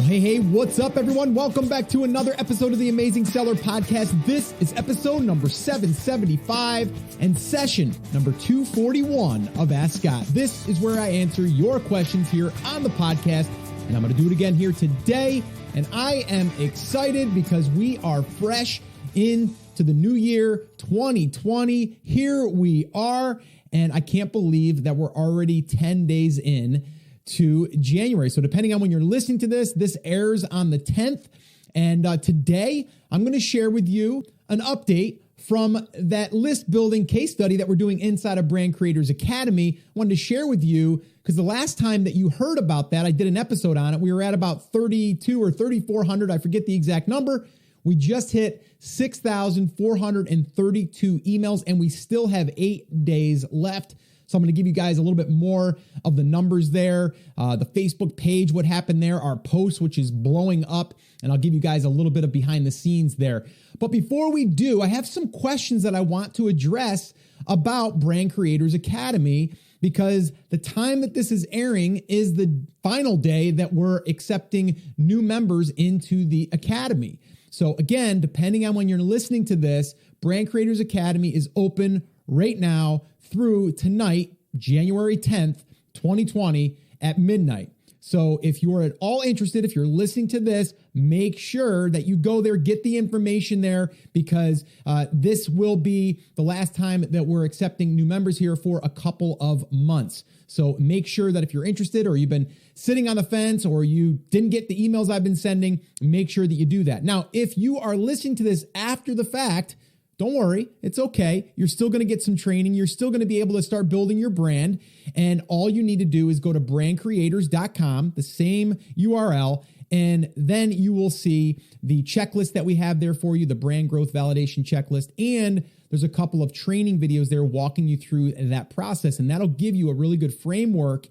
Well, hey, what's up, everyone? Welcome back to another episode of the Amazing Seller Podcast. This is episode number 775 and session number 241 of Ask Scott. This is where I answer your questions here on the podcast, and I'm going to do it again here today. And I am excited because we are fresh into the new year, 2020. Here we are, and I can't believe that we're already 10 days in to January. So depending on when you're listening to this, this airs on the 10th. And today I'm going to share with you an update from that list building case study that we're doing inside of Brand Creators Academy. I wanted to share with you because the last time that you heard about that, I did an episode on it. We were at about 32 or 3,400. I forget the exact number. We just hit 6,432 emails and we still have 8 days left. So I'm going to give you guys a little bit more of the numbers there, the Facebook page, what happened there, our post, which is blowing up, and I'll give you guys a little bit of behind the scenes there. But before we do, I have some questions that I want to address about Brand Creators Academy, because the time that this is airing is the final day that we're accepting new members into the Academy. So again, depending on when you're listening to this, Brand Creators Academy is open right now through tonight, January 10th, 2020 at midnight. So if you're at all interested, if you're listening to this, make sure that you go there, get the information there, because this will be the last time that we're accepting new members here for a couple of months. So make sure that if you're interested or you've been sitting on the fence or you didn't get the emails I've been sending, make sure that you do that. Now, if you are listening to this after the fact, don't worry, it's okay. You're still going to get some training. You're still going to be able to start building your brand. And all you need to do is go to brandcreators.com, the same URL, and then you will see the checklist that we have there for you, the brand growth validation checklist. And there's a couple of training videos there walking you through that process. And that'll give you a really good framework.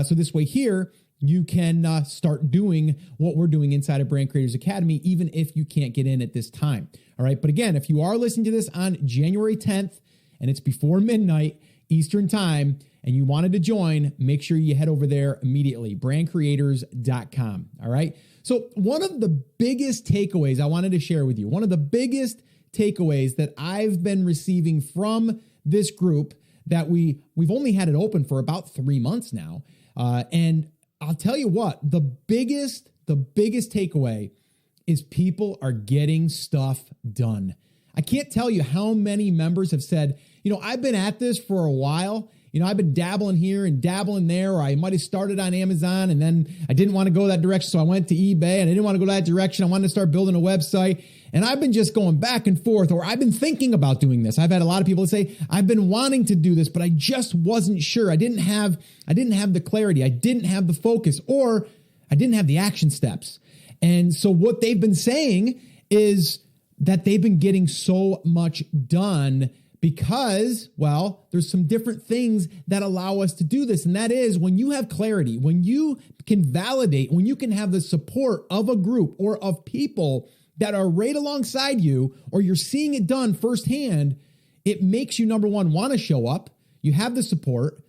So this way here, you can start doing what we're doing inside of Brand Creators Academy, even if you can't get in at this time. All right. But again, if you are listening to this on January 10th and it's before midnight Eastern time and you wanted to join, make sure you head over there immediately, brandcreators.com. All right. So one of the biggest takeaways I wanted to share with you, one of the biggest takeaways that I've been receiving from this group that we've only had it open for about 3 months now. And I'll tell you what, the biggest takeaway is people are getting stuff done. I can't tell you how many members have said, I've been at this for a while. I've been dabbling here and dabbling there, or I might have started on Amazon and then I didn't want to go that direction. So I went to eBay and I didn't want to go that direction. I wanted to start building a website and I've been just going back and forth, or I've been thinking about doing this. I've had a lot of people say, I've been wanting to do this, but I just wasn't sure. I didn't have the clarity. I didn't have the focus, or I didn't have the action steps. And so what they've been saying is that they've been getting so much done because, well, there's some different things that allow us to do this. And that is when you have clarity, when you can validate, when you can have the support of a group or of people that are right alongside you, or you're seeing it done firsthand, it makes you, number one, want to show up. You have the support,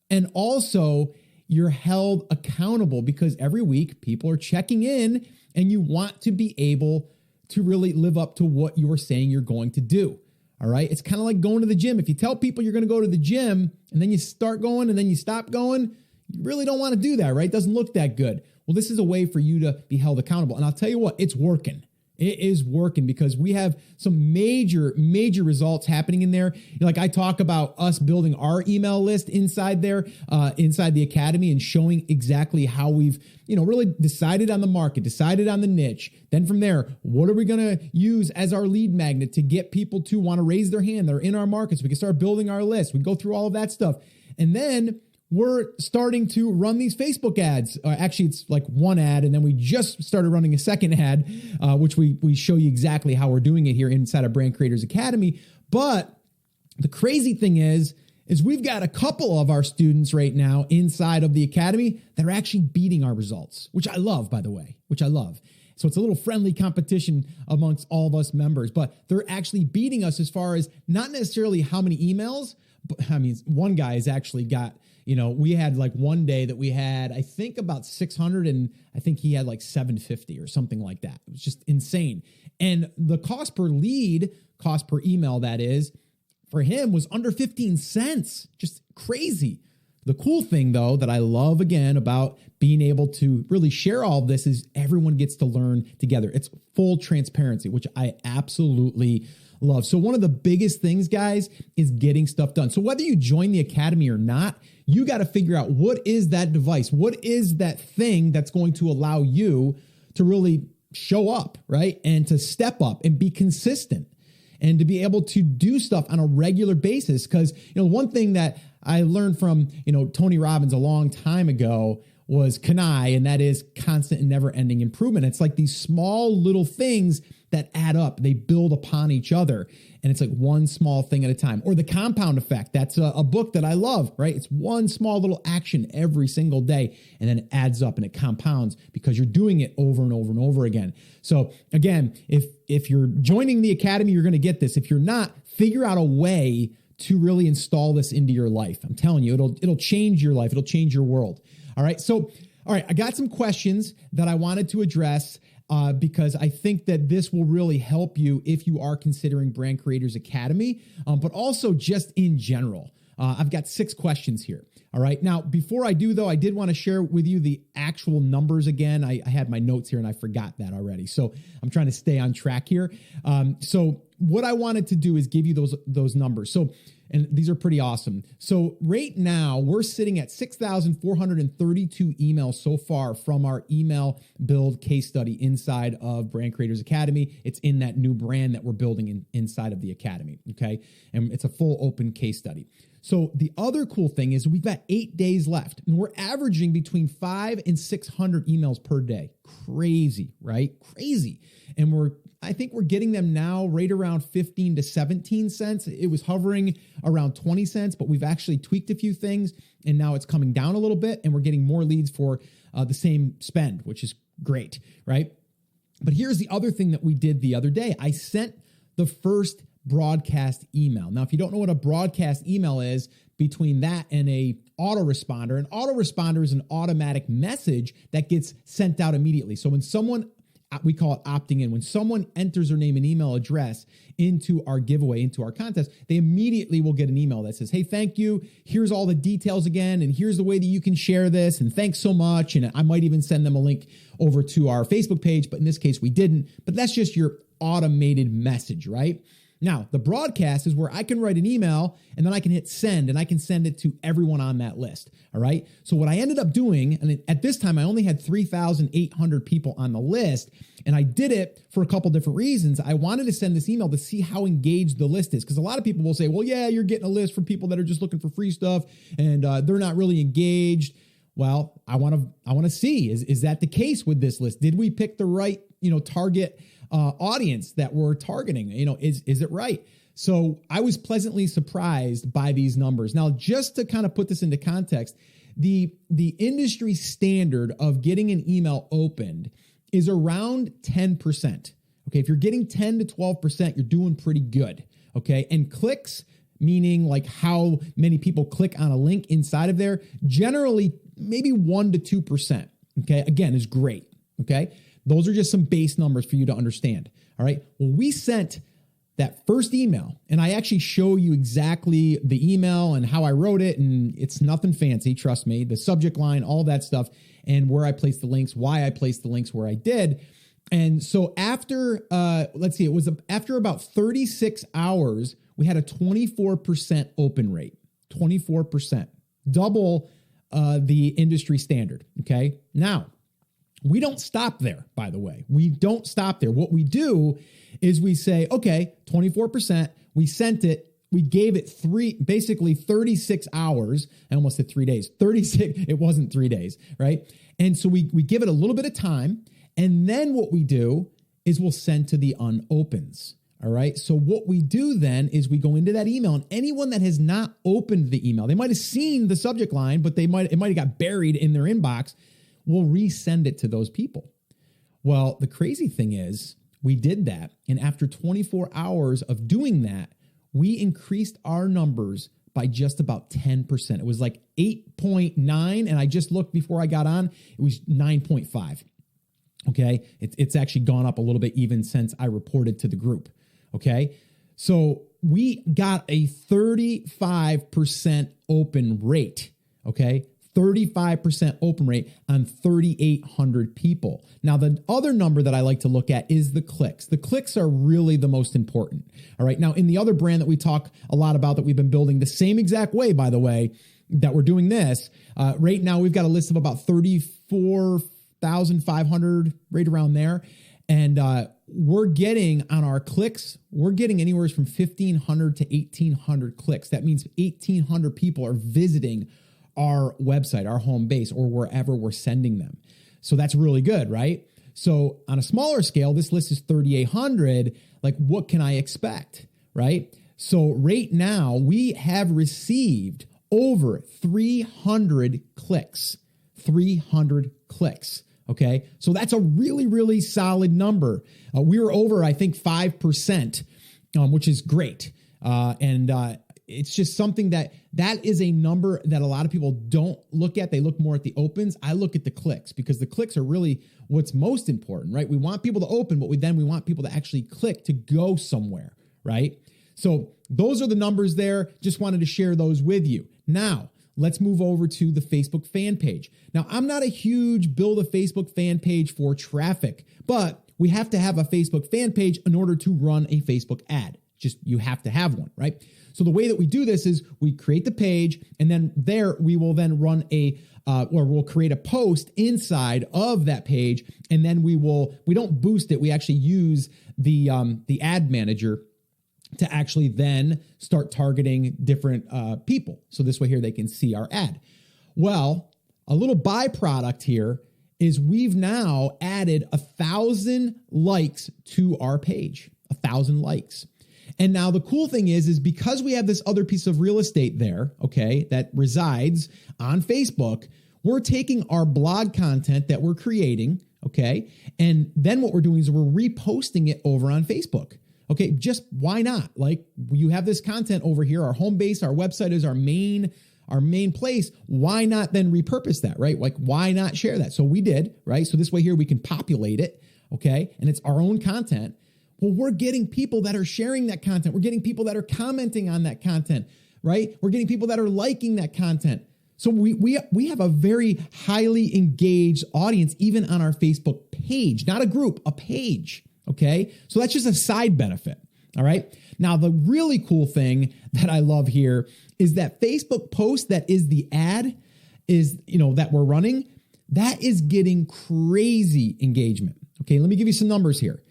and also you're held accountable because every week people are checking in and you want to be able to really live up to what you are saying you're going to do. All right. It's kind of like going to the gym. If you tell people you're going to go to the gym and then you start going and then you stop going, you really don't want to do that, right? It doesn't look that good. Well, this is a way for you to be held accountable. And I'll tell you what, it's working. It is working because we have some major results happening in there. Like I talk about us building our email list inside there, inside the academy, and showing exactly how we've, really decided on the market, decided on the niche. Then from there, what are we going to use as our lead magnet to get people to want to raise their hand? They're in our markets. We can start building our list. We go through all of that stuff. And then we're starting to run these Facebook ads. Actually, it's like one ad, and then we just started running a second ad, which we show you exactly how we're doing it here inside of Brand Creators Academy. But the crazy thing is we've got a couple of our students right now inside of the academy that are actually beating our results, which I love, by the way, which I love. So it's a little friendly competition amongst all of us members, but they're actually beating us as far as not necessarily how many emails, but I mean, one guy has actually got We had like one day that we had, I think about 600 and I think he had like 750 or something like that. It was just insane. And the cost per lead, cost per email, that is, for him was under 15 cents. Just crazy. The cool thing, though, that I love, again, about being able to really share all of this is everyone gets to learn together. It's full transparency, which I absolutely love. So one of the biggest things, guys, is getting stuff done. So whether you join the academy or not, you got to figure out what is that device? What is that thing that's going to allow you to really show up, right? And to step up and be consistent and to be able to do stuff on a regular basis. Because, one thing that I learned from, Tony Robbins a long time ago was CANI, and that is constant and never ending improvement. It's like these small little things that add up. They build upon each other, and it's like one small thing at a time. Or the compound effect. That's a book that I love, right? It's one small little action every single day, and then it adds up and it compounds because you're doing it over and over and over again. So again, if you're joining the academy, you're going to get this. If you're not, figure out a way to really install this into your life. I'm telling you, it'll change your life. It'll change your world. All right. So, all right, I got some questions that I wanted to address because I think that this will really help you if you are considering Brand Creators Academy, but also just in general. I've got 6 questions here. All right. Now, before I do, though, I did want to share with you the actual numbers again. I had my notes here and I forgot that already. So I'm trying to stay on track here. So what I wanted to do is give you those numbers. So, and these are pretty awesome. So right now we're sitting at 6,432 emails so far from our email build case study inside of Brand Creators Academy. It's in that new brand that we're building inside of the Academy. Okay. And it's a full open case study. So the other cool thing is we've got 8 days left and we're averaging between 500 and 600 emails per day. Crazy, right? Crazy. And I think we're getting them now right around 15 to 17 cents. It was hovering around 20 cents, but we've actually tweaked a few things and now it's coming down a little bit and we're getting more leads for the same spend, which is great, right? But here's the other thing that we did the other day. I sent the first broadcast email. Now, if you don't know what a broadcast email is, between that and an autoresponder is an automatic message that gets sent out immediately. So when someone, we call it opting in, when someone enters their name and email address into our giveaway, into our contest, they immediately will get an email that says, hey, thank you. Here's all the details again. And here's the way that you can share this. And thanks so much. And I might even send them a link over to our Facebook page. But in this case, we didn't. But that's just your automated message, right? Now, the broadcast is where I can write an email and then I can hit send and I can send it to everyone on that list. All right. So what I ended up doing, and at this time, I only had 3,800 people on the list. And I did it for a couple different reasons. I wanted to send this email to see how engaged the list is. Because a lot of people will say, well, yeah, you're getting a list for people that are just looking for free stuff and they're not really engaged. Well, I want to see, is that the case with this list? Did we pick the right, target audience that we're targeting? Is it right? So I was pleasantly surprised by these numbers. Now, just to kind of put this into context, the industry standard of getting an email opened is around 10%. Okay. If you're getting 10 to 12%, you're doing pretty good. Okay. And clicks, meaning like how many people click on a link inside of there, generally maybe 1 to 2%. Okay. Again, is great. Okay. Those are just some base numbers for you to understand. All right. Well, we sent that first email and I actually show you exactly the email and how I wrote it. And it's nothing fancy. Trust me, the subject line, all that stuff, and where I placed the links, why I placed the links where I did. And so after, it was after about 36 hours, we had a 24% open rate, 24%, double the industry standard. Okay. Now, we don't stop there, by the way. We don't stop there. What we do is we say, okay, 24%, we sent it, we gave it 36 hours. I almost said 3 days. 36, it wasn't 3 days, right? And so we give it a little bit of time. And then what we do is we'll send to the unopens. All right. So what we do then is we go into that email, and anyone that has not opened the email, they might have seen the subject line, but it might have got buried in their inbox. We'll resend it to those people. Well, the crazy thing is we did that. And after 24 hours of doing that, we increased our numbers by just about 10%. It was like 8.9, and I just looked before I got on, it was 9.5. Okay, it's actually gone up a little bit even since I reported to the group. Okay, so we got a 35% open rate. Okay, 35% open rate on 3,800 people. Now, the other number that I like to look at is the clicks. The clicks are really the most important. All right. Now, in the other brand that we talk a lot about that we've been building the same exact way, by the way, that we're doing this, right now we've got a list of about 34,500 right around there. And we're getting on our clicks, we're getting anywhere from 1,500 to 1,800 clicks. That means 1,800 people are visiting our website, our home base, or wherever we're sending them. So that's really good, right? So on a smaller scale, this list is 3,800. Like, what can I expect, right? So right now we have received over 300 clicks, 300 clicks. Okay. So that's a really, really solid number. We were over, I think, 5%, which is great. It's just something that is a number that a lot of people don't look at. They look more at the opens. I look at the clicks because the clicks are really what's most important, right? We want people to open, but we want people to actually click to go somewhere, right? So those are the numbers there. Just wanted to share those with you. Now, let's move over to the Facebook fan page. Now, I'm not a huge build a Facebook fan page for traffic, but we have to have a Facebook fan page in order to run a Facebook ad. Just you have to have one, right? So the way that we do this is we create the page, and then there we will then run we'll create a post inside of that page, and then we don't boost it. We actually use the ad manager to actually then start targeting different people. So this way here they can see our ad. Well, a little byproduct here is we've now added 1,000 likes to our page, 1,000 likes. And now the cool thing is because we have this other piece of real estate there, okay, that resides on Facebook, we're taking our blog content that we're creating, okay, and then what we're doing is we're reposting it over on Facebook. Okay, just why not? Like, you have this content over here, our home base, our website is our main place. Why not then repurpose that, right? Like, why not share that? So we did, right? So this way here we can populate it, okay, and it's our own content. Well, we're getting people that are sharing that content. We're getting people that are commenting on that content, right? We're getting people that are liking that content. So we have a very highly engaged audience, even on our Facebook page, not a group, a page, okay? So that's just a side benefit, all right? Now, the really cool thing that I love here is that Facebook post that is the ad that we're running, that is getting crazy engagement, okay? Let me give you some numbers here.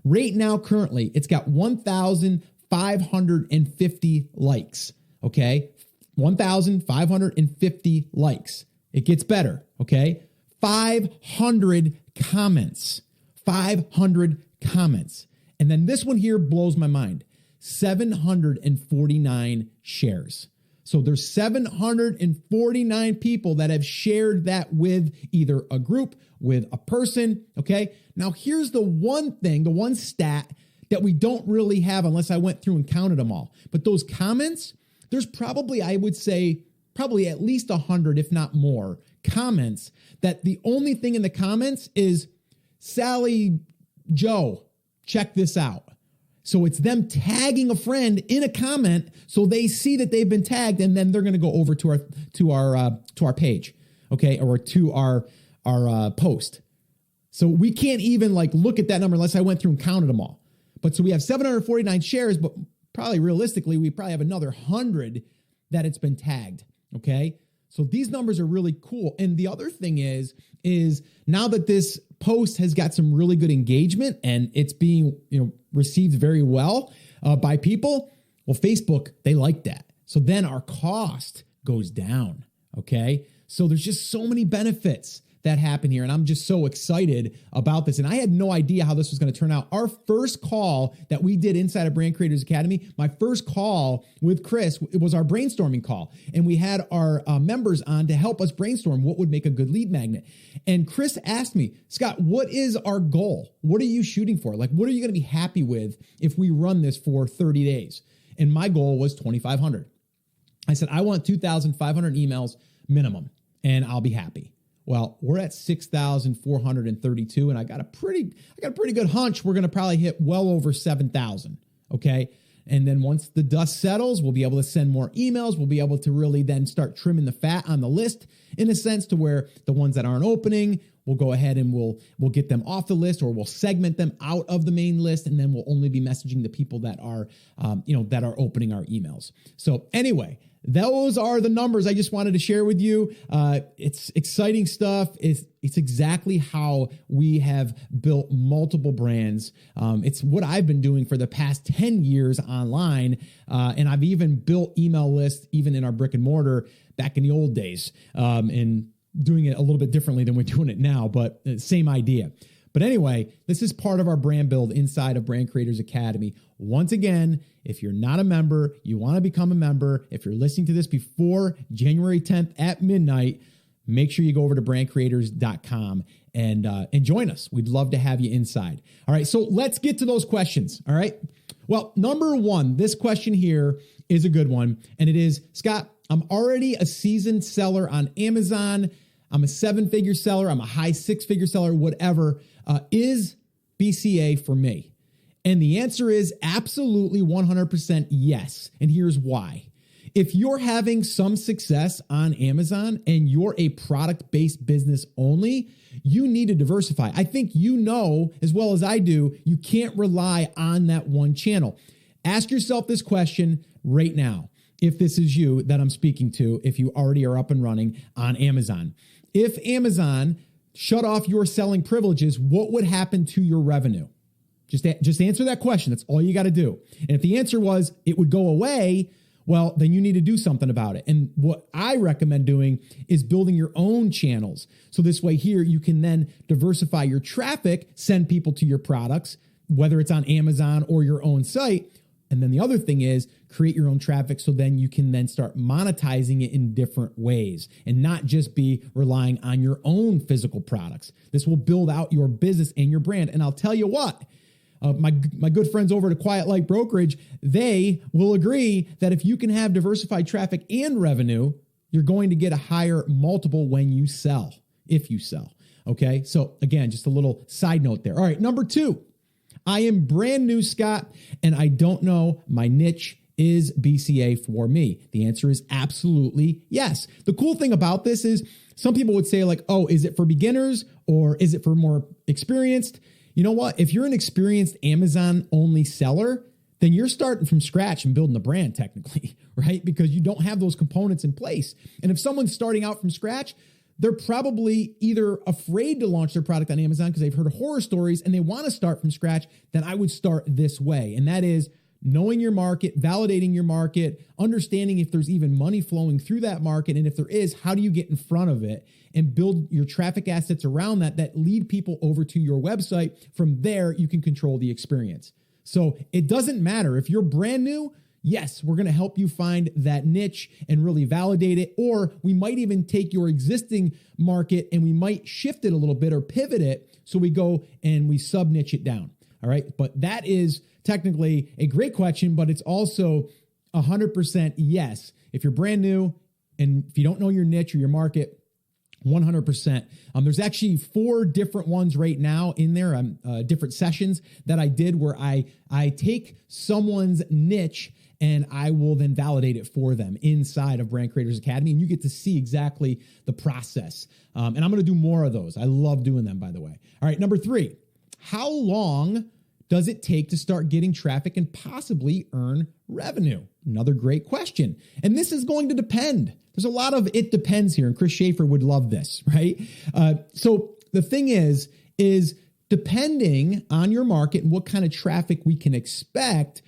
Right now, currently, it's got 1,550 likes, okay? 1,550 likes. It gets better, okay? 500 comments. 500 comments. And then this one here blows my mind. 749 shares. So there's 749 people that have shared that with either a group, with a person, okay? Now here's the one thing, the one stat that we don't really have unless I went through and counted them all. But those comments, there's probably, I would say, probably at least 100, if not more, comments that the only thing in the comments is, Sally Joe, check this out. So it's them tagging a friend in a comment so they see that they've been tagged, and then they're going to go over to our page, okay, or to our post. So we can't even look at that number unless I went through and counted them all. But so we have 749 shares, but probably realistically we probably have another 100 that it's been tagged, okay? So these numbers are really cool. And the other thing is now that this post has got some really good engagement and it's being, received very well by people, well, Facebook, they like that. So then our cost goes down, okay? So there's just so many benefits that happen here, and I'm just so excited about this. And I had no idea how this was going to turn out. Our first call that we did inside of Brand Creators Academy, my first call with Chris, it was our brainstorming call. And we had our members on to help us brainstorm what would make a good lead magnet. And Chris asked me, Scott, what is our goal? What are you shooting for? What are you going to be happy with if we run this for 30 days? And my goal was 2,500. I said, I want 2,500 emails minimum, and I'll be happy. Well, we're at 6,432, and I got a pretty good hunch we're going to probably hit well over 7,000. Okay. And then once the dust settles, we'll be able to send more emails. We'll be able to really then start trimming the fat on the list in a sense to where the ones that aren't opening, we'll go ahead and we'll get them off the list, or we'll segment them out of the main list. And then we'll only be messaging the people that are, that are opening our emails. So anyway, those are the numbers I just wanted to share with you. It's exciting stuff. It's exactly how we have built multiple brands. It's what I've been doing for the past 10 years online. And I've even built email lists, even in our brick and mortar back in the old days, and doing it a little bit differently than we're doing it now, but same idea. But anyway, this is part of our brand build inside of Brand Creators Academy. Once again, if you're not a member, you want to become a member, if you're listening to this before January 10th at midnight, make sure you go over to brandcreators.com and join us. We'd love to have you inside. All right, so let's get to those questions. All right. Well, number one, this question here is a good one. And it is, Scott, I'm already a seasoned seller on Amazon. I'm a 7-figure seller. I'm a high 6-figure seller, whatever. Is BCA for me? And the answer is absolutely 100% yes. And here's why. If you're having some success on Amazon and you're a product-based business only, you need to diversify. I think you know as well as I do, you can't rely on that one channel. Ask yourself this question right now. If this is you that I'm speaking to, if you already are up and running on Amazon. If Amazon shut off your selling privileges, what would happen to your revenue? Just answer that question. That's all you got to do. And if the answer was it would go away, well, then you need to do something about it. And what I recommend doing is building your own channels. So this way here, you can then diversify your traffic, send people to your products, whether it's on Amazon or your own site. And then the other thing is create your own traffic so then you can then start monetizing it in different ways and not just be relying on your own physical products. This will build out your business and your brand. And I'll tell you what, my good friends over at Quiet Light Brokerage, they will agree that if you can have diversified traffic and revenue, you're going to get a higher multiple when you sell, if you sell. Okay. So again, just a little side note there. All right. Number 2, I am brand new, Scott, and I don't know my niche. Is BCA for me? The answer is absolutely yes. The cool thing about this is some people would say like, oh, is it for beginners or is it for more experienced? You know what? If you're an experienced Amazon only seller, then you're starting from scratch and building a brand technically, right? Because you don't have those components in place. And if someone's starting out from scratch, they're probably either afraid to launch their product on Amazon because they've heard horror stories and they want to start from scratch. Then I would start this way. And that is knowing your market, validating your market, understanding if there's even money flowing through that market. And if there is, how do you get in front of it and build your traffic assets around that lead people over to your website. From there, you can control the experience. So it doesn't matter if you're brand new. Yes, we're going to help you find that niche and really validate it. Or we might even take your existing market and we might shift it a little bit or pivot it. So we go and we sub niche it down. All right. But that is technically a great question, but it's also 100% yes. If you're brand new and if you don't know your niche or your market, 100%. There's actually 4 different ones right now in there, different sessions that I did where I take someone's niche and I will then validate it for them inside of Brand Creators Academy. And you get to see exactly the process. And I'm going to do more of those. I love doing them, by the way. All right. Number 3, how long does it take to start getting traffic and possibly earn revenue? Another great question. And this is going to depend. There's a lot of it depends here. And Chris Schaefer would love this, right? So the thing is depending on your market and what kind of traffic we can expect,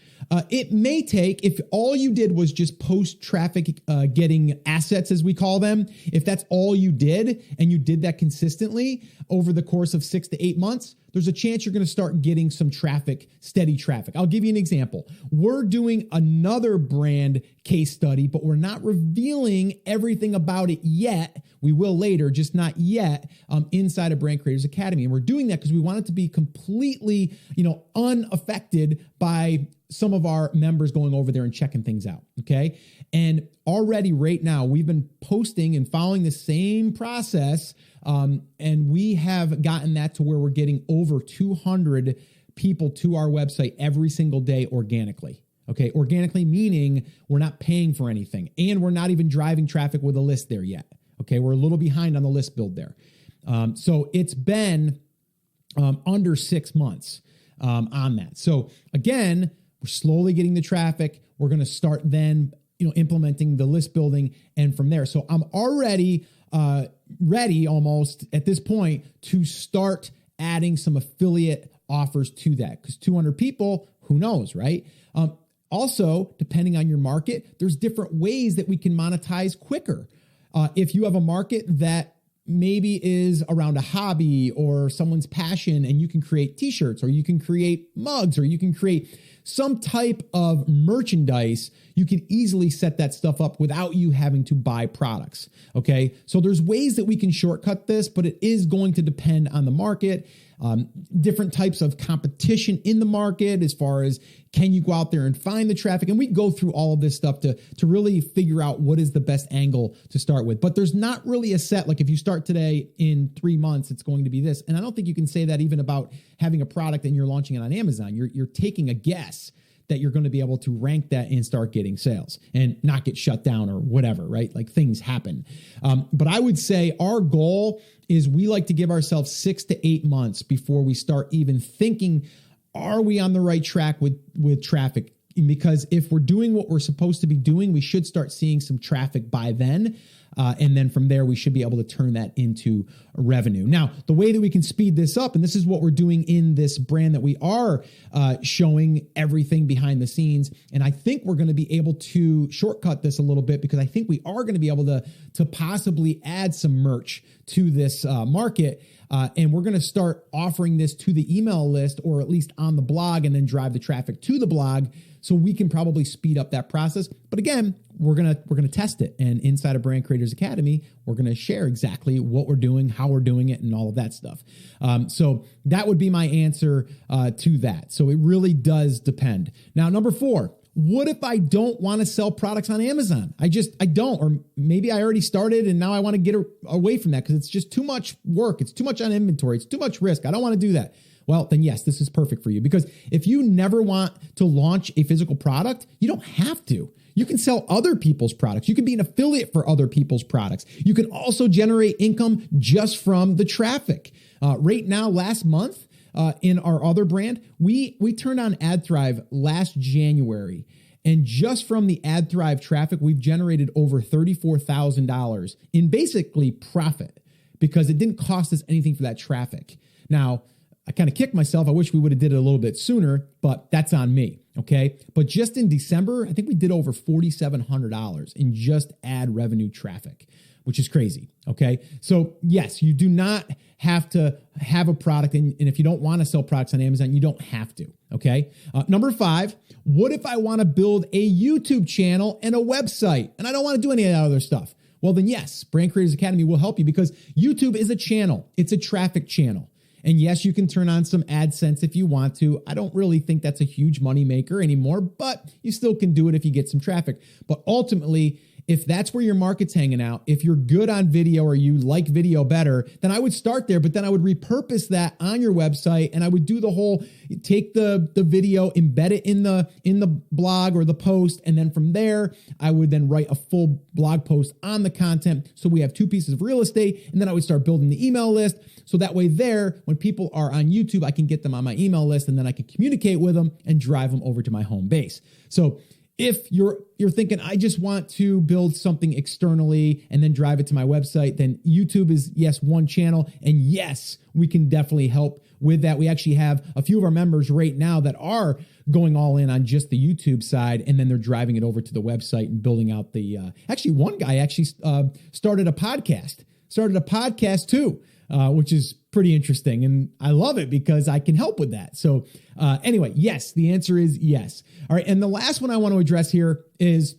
it may take, if all you did was just post traffic, getting assets as we call them, if that's all you did and you did that consistently over the course of 6 to 8 months, there's a chance you're going to start getting some traffic, steady traffic. I'll give you an example. We're doing another brand case study, but we're not revealing everything about it yet. We will later, just not yet, inside of Brand Creators Academy. And we're doing that because we want it to be completely, unaffected by some of our members going over there and checking things out. Okay. And already right now we've been posting and following the same process. And we have gotten that to where we're getting over 200 people to our website every single day organically. Okay. Organically meaning we're not paying for anything and we're not even driving traffic with a list there yet. Okay. We're a little behind on the list build there. So it's been under 6 months on that. So again, we're slowly getting the traffic. We're going to start then, implementing the list building and from there. So I'm already ready almost at this point to start adding some affiliate offers to that because 200 people, who knows, right? Also, depending on your market, there's different ways that we can monetize quicker. If you have a market that maybe is around a hobby or someone's passion and you can create t-shirts or you can create mugs or you can create some type of merchandise, you can easily set that stuff up without you having to buy products. Okay. So there's ways that we can shortcut this, but it is going to depend on the market, different types of competition in the market as far as can you go out there and find the traffic? And we go through all of this stuff to really figure out what is the best angle to start with. But there's not really a set, like if you start today in 3 months, it's going to be this. And I don't think you can say that even about having a product and you're launching it on Amazon. You're taking a guess that you're going to be able to rank that and start getting sales and not get shut down or whatever, right? Like things happen. But I would say our goal is we like to give ourselves 6 to 8 months before we start even thinking, are we on the right track with traffic? Because if we're doing what we're supposed to be doing, we should start seeing some traffic by then. And then from there, we should be able to turn that into revenue. Now, the way that we can speed this up, and this is what we're doing in this brand that we are showing everything behind the scenes. And I think we're going to be able to shortcut this a little bit because I think we are going to be able to possibly add some merch to this market. And we're going to start offering this to the email list or at least on the blog and then drive the traffic to the blog. So we can probably speed up that process. But again, we're going to test it. And inside of Brand Creators Academy, we're going to share exactly what we're doing, how we're doing it, and all of that stuff. So that would be my answer to that. So it really does depend. Now, number 4, what if I don't want to sell products on Amazon? I don't, or maybe I already started and now I want to get away from that because it's just too much work. It's too much on inventory. It's too much risk. I don't want to do that. Well, then yes, this is perfect for you because if you never want to launch a physical product, you don't have to. You can sell other people's products. You can be an affiliate for other people's products. You can also generate income just from the traffic. Right now, last month, in our other brand, we turned on AdThrive last January. And just from the AdThrive traffic, we've generated over $34,000 in basically profit because it didn't cost us anything for that traffic. Now, I kind of kicked myself. I wish we would have did it a little bit sooner, but that's on me. Okay. But just in December, I think we did over $4,700 in just ad revenue traffic, which is crazy. Okay. So yes, you do not have to have a product. And if you don't want to sell products on Amazon, you don't have to. Okay. Number 5, what if I want to build a YouTube channel and a website and I don't want to do any of that other stuff? Well, then yes, Brand Creators Academy will help you because YouTube is a channel. It's a traffic channel. And yes, you can turn on some AdSense if you want to. I don't really think that's a huge money maker anymore, but you still can do it if you get some traffic. But ultimately, if that's where your market's hanging out, if you're good on video or you like video better, then I would start there, but then I would repurpose that on your website and I would do the whole, take the video, embed it in the blog or the post. And then from there, I would then write a full blog post on the content. So we have 2 pieces of real estate. And then I would start building the email list. So that way there, when people are on YouTube, I can get them on my email list and then I can communicate with them and drive them over to my home base. So if you're thinking, I just want to build something externally and then drive it to my website, then YouTube is, yes, one channel. And yes, we can definitely help with that. We actually have a few of our members right now that are going all in on just the YouTube side, and then they're driving it over to the website and building out the, actually one guy actually started a podcast too, which is pretty interesting. And I love it because I can help with that. So anyway, yes, the answer is yes. All right. And the last one I want to address here is,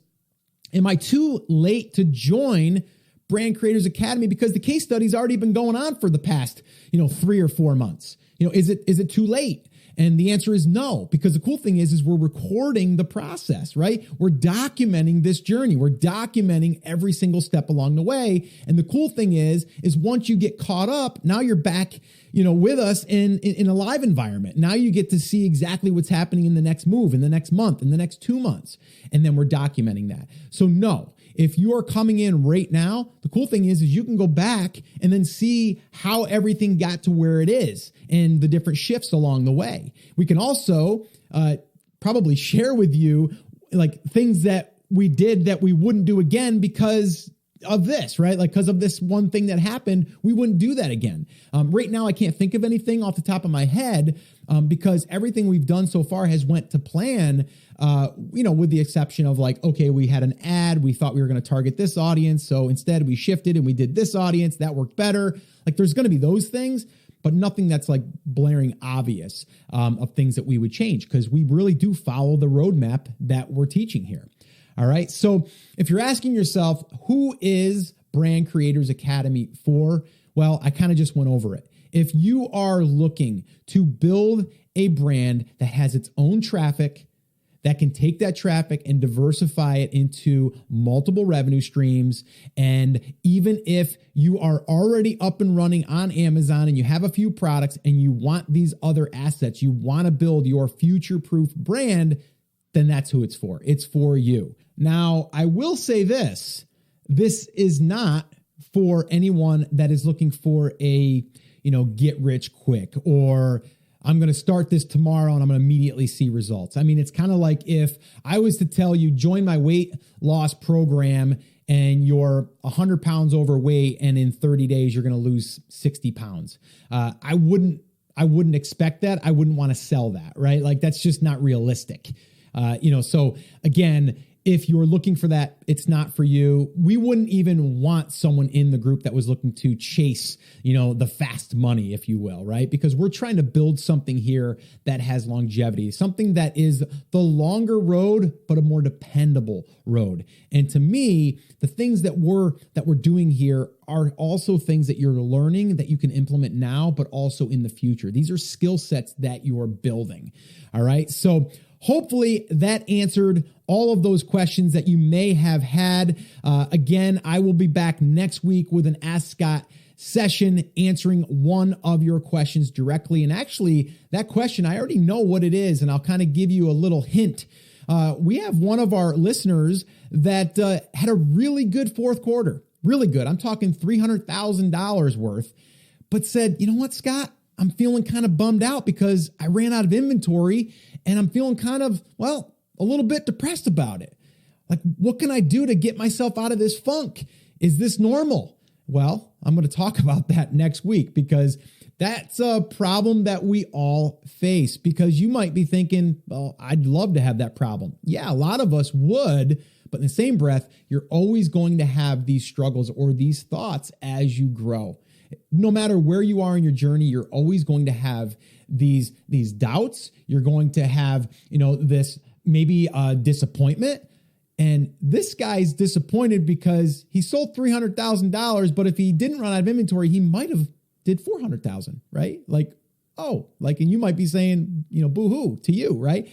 am I too late to join Brand Creators Academy? Because the case study's already been going on for the past, 3 or 4 months. Is it too late? And the answer is no, because the cool thing is we're recording the process, right? We're documenting this journey. We're documenting every single step along the way. And the cool thing is once you get caught up, now you're back, with us in a live environment. Now you get to see exactly what's happening in the next move, in the next month, in the next 2 months. And then we're documenting that. So no, if you are coming in right now, the cool thing is you can go back and then see how everything got to where it is and the different shifts along the way. We can also probably share with you like things that we did that we wouldn't do again because of this, right? Like because of this one thing that happened, we wouldn't do that again. Right now, I can't think of anything off the top of my head because everything we've done so far has went to plan, with the exception of like, okay, we had an ad. We thought we were going to target this audience. So instead we shifted and we did this audience that worked better. Like there's going to be those things, but nothing that's like blaring obvious of things that we would change because we really do follow the roadmap that we're teaching here. All right. So if you're asking yourself, who is Brand Creators Academy for? Well, I kind of just went over it. If you are looking to build a brand that has its own traffic, that can take that traffic and diversify it into multiple revenue streams. And even if you are already up and running on Amazon and you have a few products and you want these other assets, you want to build your future-proof brand, then that's who it's for. It's for you. Now, I will say this is not for anyone that is looking for a, get rich quick, or I'm going to start this tomorrow and I'm going to immediately see results. I mean, it's kind of like if I was to tell you, join my weight loss program and you're 100 pounds overweight and in 30 days, you're going to lose 60 pounds. I wouldn't expect that. I wouldn't want to sell that, right? Like that's just not realistic. So again, if you're looking for that, it's not for you. We wouldn't even want someone in the group that was looking to chase, the fast money, if you will, right? Because we're trying to build something here that has longevity, something that is the longer road, but a more dependable road. And to me, the things that we're doing here are also things that you're learning that you can implement now, but also in the future. These are skill sets that you're building. All right. So hopefully that answered all of those questions that you may have had. Again, I will be back next week with an Ask Scott session answering one of your questions directly. And actually, that question, I already know what it is, and I'll kind of give you a little hint. We have one of our listeners that had a really good fourth quarter, really good. I'm talking $300,000 worth, but said, you know what, Scott? I'm feeling kind of bummed out because I ran out of inventory and I'm feeling kind of, a little bit depressed about it. Like, what can I do to get myself out of this funk? Is this normal? Well, I'm going to talk about that next week because that's a problem that we all face, because you might be thinking, well, I'd love to have that problem. Yeah, a lot of us would, but in the same breath, you're always going to have these struggles or these thoughts as you grow. No matter where you are in your journey, you're always going to have these doubts. You're going to have, this maybe disappointment. And this guy's disappointed because he sold $300,000, but if he didn't run out of inventory, he might have did 400,000, right? And you might be saying, boo-hoo to you, right?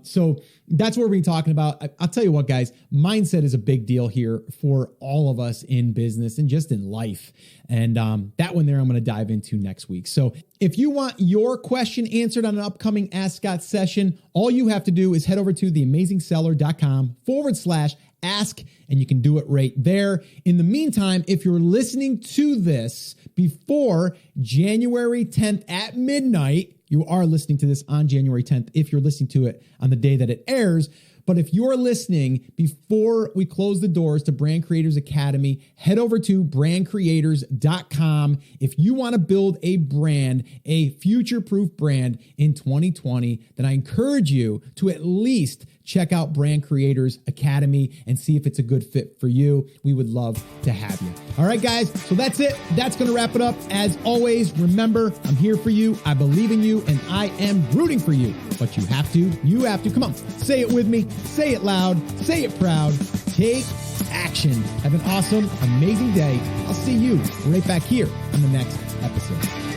So that's what we're going to be talking about. I'll tell you what, guys, mindset is a big deal here for all of us in business and just in life. And that one there, I'm going to dive into next week. So if you want your question answered on an upcoming Ask Scott session, all you have to do is head over to theamazingseller.com/ask, and you can do it right there. In the meantime, if you're listening to this before January 10th at midnight, you are listening to this on January 10th if you're listening to it on the day that it airs. But if you're listening before we close the doors to Brand Creators Academy, head over to brandcreators.com. If you want to build a brand, a future-proof brand in 2020, then I encourage you to at least check out Brand Creators Academy and see if it's a good fit for you. We would love to have you. All right, guys. So that's it. That's going to wrap it up. As always, remember, I'm here for you. I believe in you and I am rooting for you, but you have to, come on, say it with me, say it loud, say it proud, take action. Have an awesome, amazing day. I'll see you right back here on the next episode.